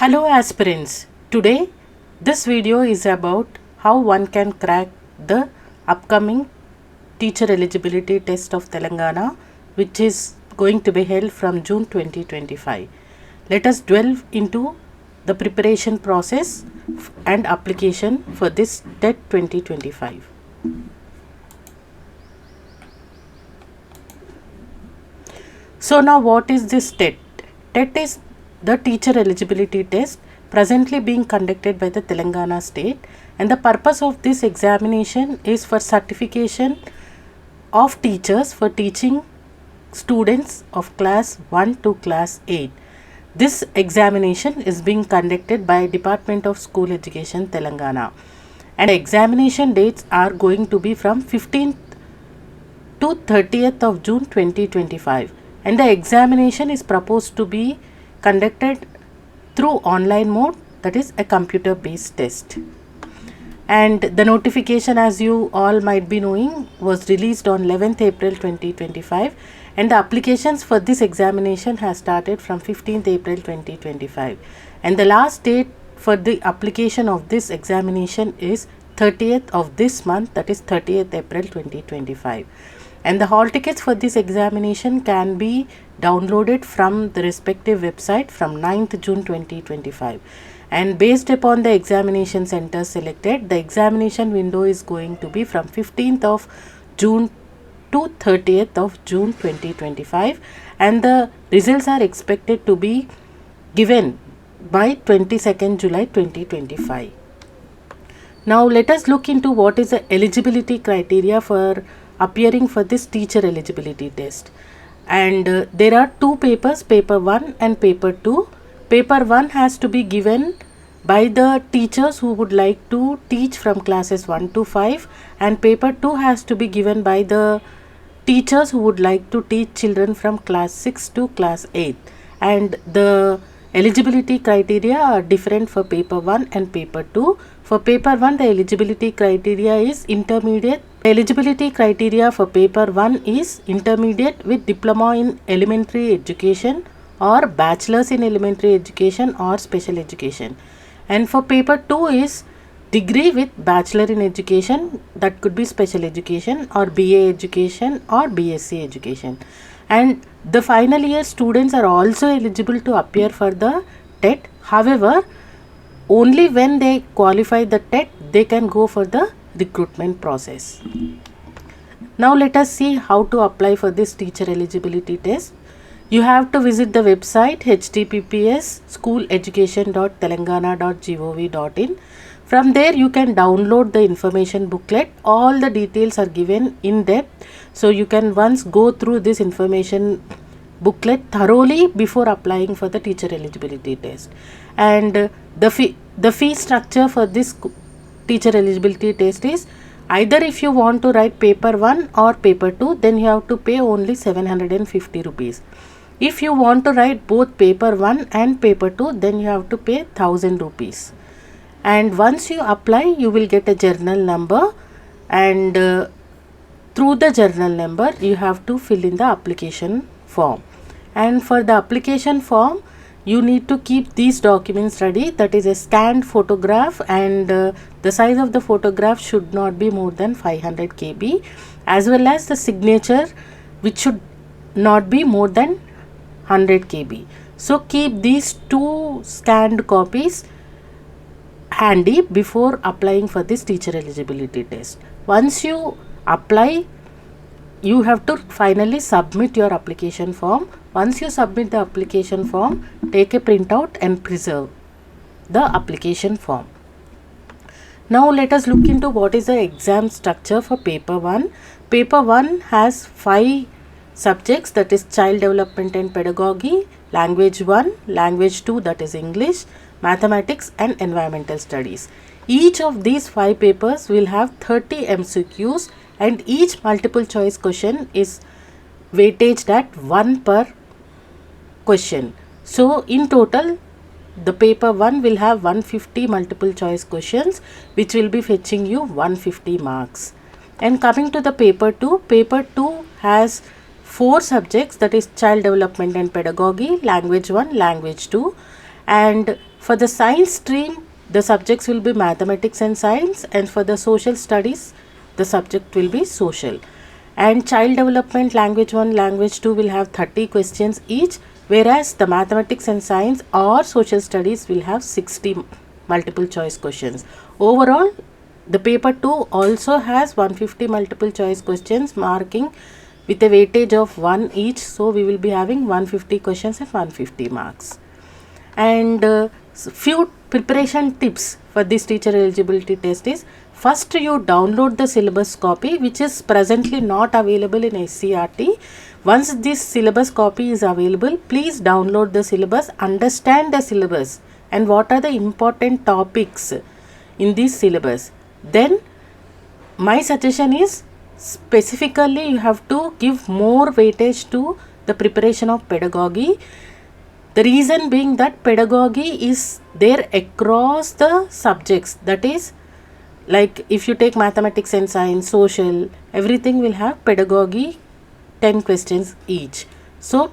Hello aspirants, today this video is about how one can crack the upcoming teacher eligibility test of Telangana, which is going to be held from June 2025. Let us delve into the preparation process and application for this TET 2025. So now what is this TET? TET is the teacher eligibility test presently being conducted by the Telangana state, and the purpose of this examination is for certification of teachers for teaching students of class 1 to class 8. This examination is being conducted by Department of School Education Telangana, and examination dates are going to be from 15th to 30th of June 2025, and the examination is proposed to be conducted through online mode, that is a computer based test. And the notification, as you all might be knowing, was released on 11th April 2025, and the applications for this examination has started from 15th April 2025, and the last date for the application of this examination is 30th of this month, that is 30th April 2025. And the hall tickets for this examination can be downloaded from the respective website from 9th June 2025. And based upon the examination center selected, the examination window is going to be from 15th of June to 30th of June 2025, and the results are expected to be given by 22nd July 2025. Now let us look into what is the eligibility criteria for appearing for this teacher eligibility test. And there are two papers, paper 1 and paper 2. Paper 1 has to be given by the teachers who would like to teach from classes 1 to 5, and paper 2 has to be given by the teachers who would like to teach children from class 6 to class 8. And the eligibility criteria are different for paper 1 and paper 2. For paper 1, the eligibility criteria is intermediate. Eligibility criteria for paper 1 is intermediate with diploma in elementary education or bachelor's in elementary education or special education. And for paper 2 is degree with bachelor in education, that could be special education or BA education or BSc education. And the final year students are also eligible to appear for the TET. However, only when they qualify the TET, they can go for the recruitment process. Now let us see how to apply for this teacher eligibility test. You have to visit the website https://schooleducation.telangana.gov.in. From there you can download the information booklet. All the details are given in depth, so you can once go through this information booklet thoroughly before applying for the teacher eligibility test. And the fee structure for this teacher eligibility test is, either if you want to write paper 1 or paper 2, then you have to pay only 750 rupees. If you want to write both paper 1 and paper 2, then you have to pay 1000 rupees. And once you apply, you will get a journal number, and through the journal number you have to fill in the application form. And for the application form, you need to keep these documents ready, that is a scanned photograph, and the size of the photograph should not be more than 500 KB, as well as the signature, which should not be more than 100 KB. So keep these two scanned copies handy before applying for this teacher eligibility test. Once you apply, you have to finally submit your application form. Once you submit the application form, take a printout and preserve the application form. Now let us look into what is the exam structure for paper 1. Paper 1 has 5 subjects, that is child development and pedagogy, language 1, language 2, that is English, mathematics and environmental studies. Each of these 5 papers will have 30 MCQs, and each multiple choice question is weightaged at 1 per question. So in total, the paper 1 will have 150 multiple choice questions, which will be fetching you 150 marks. And coming to the paper 2 has 4 subjects, that is child development and pedagogy, language 1, language 2, And for the science stream, the subjects will be mathematics and science, and for the social studies, the subject will be social. And child development, language 1, language 2 will have 30 questions each, whereas the mathematics and science or social studies will have 60 multiple choice questions. Overall, the paper 2 also has 150 multiple choice questions marking with a weightage of 1 each. So we will be having 150 questions at 150 marks. And few preparation tips for this teacher eligibility test is: first, you download the syllabus copy, which is presently not available in SCRT. Once this syllabus copy is available, please download the syllabus, understand the syllabus and what are the important topics in this syllabus. Then my suggestion is, specifically you have to give more weightage to the preparation of pedagogy. The reason being that pedagogy is there across the subjects, that is, like if you take mathematics and science, social, everything will have pedagogy 10 questions each. So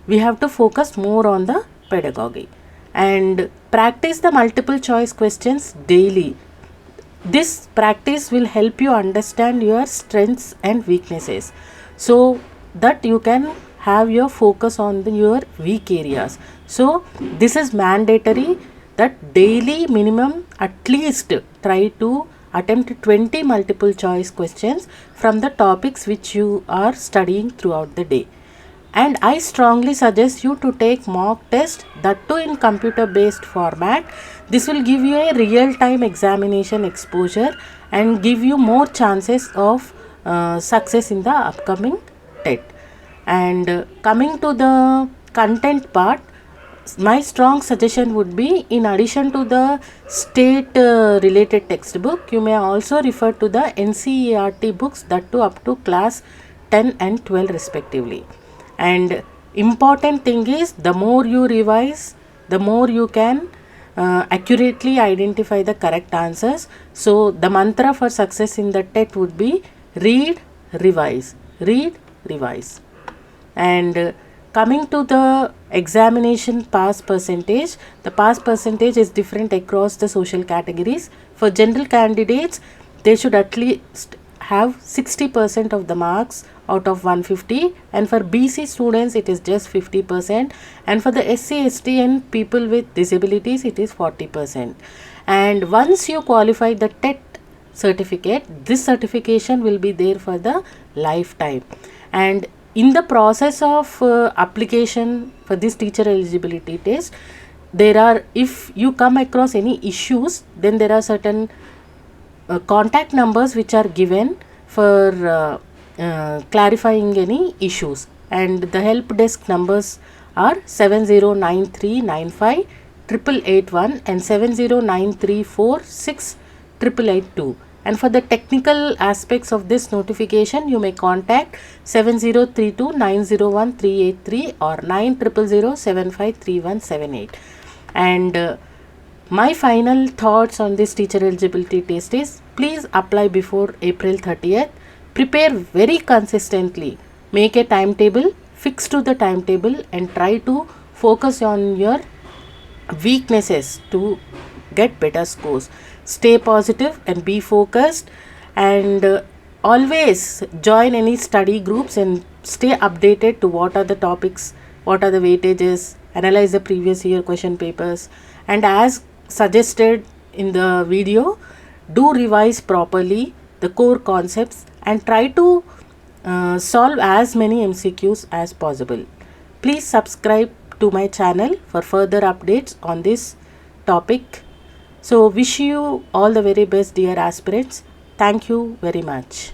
we have to focus more on the pedagogy and practice the multiple choice questions daily. This practice will help you understand your strengths and weaknesses so that you can have your focus on your weak areas. So this is mandatory that daily minimum at least try to attempt 20 multiple choice questions from the topics which you are studying throughout the day. And I strongly suggest you to take mock test, that too in computer based format. This will give you a real time examination exposure and give you more chances of success in the upcoming TET. And coming to the content part, my strong suggestion would be, in addition to the state related textbook, you may also refer to the NCERT books, that too up to class 10 and 12 respectively. And important thing is, the more you revise, the more you can accurately identify the correct answers. So the mantra for success in the TET would be read, revise, read, revise. And coming to the examination pass percentage, the pass percentage is different across the social categories. For general candidates, they should at least have 60% of the marks out of 150, and for BC students it is just 50%, and for the SC, ST and people with disabilities it is 40%. And once you qualify the TET certificate, this certification will be there for the lifetime. And in the process of application for this teacher eligibility test, there are, if you come across any issues, then there are certain contact numbers which are given for clarifying any issues, and the help desk numbers are 7093958881 and 7093468882. And for the technical aspects of this notification, you may contact 7032901383 or 9000753178. And my final thoughts on this teacher eligibility test is, please apply before April 30th. Prepare very consistently. Make a timetable, fix to the timetable, and try to focus on your weaknesses to get better scores. Stay positive and be focused, and always join any study groups and stay updated to what are the topics, what are the weightages, analyze the previous year question papers, and as suggested in the video, do revise properly the core concepts and try to solve as many MCQs as possible. Please subscribe to my channel for further updates on this topic. So wish you all the very best, dear aspirants. Thank you very much.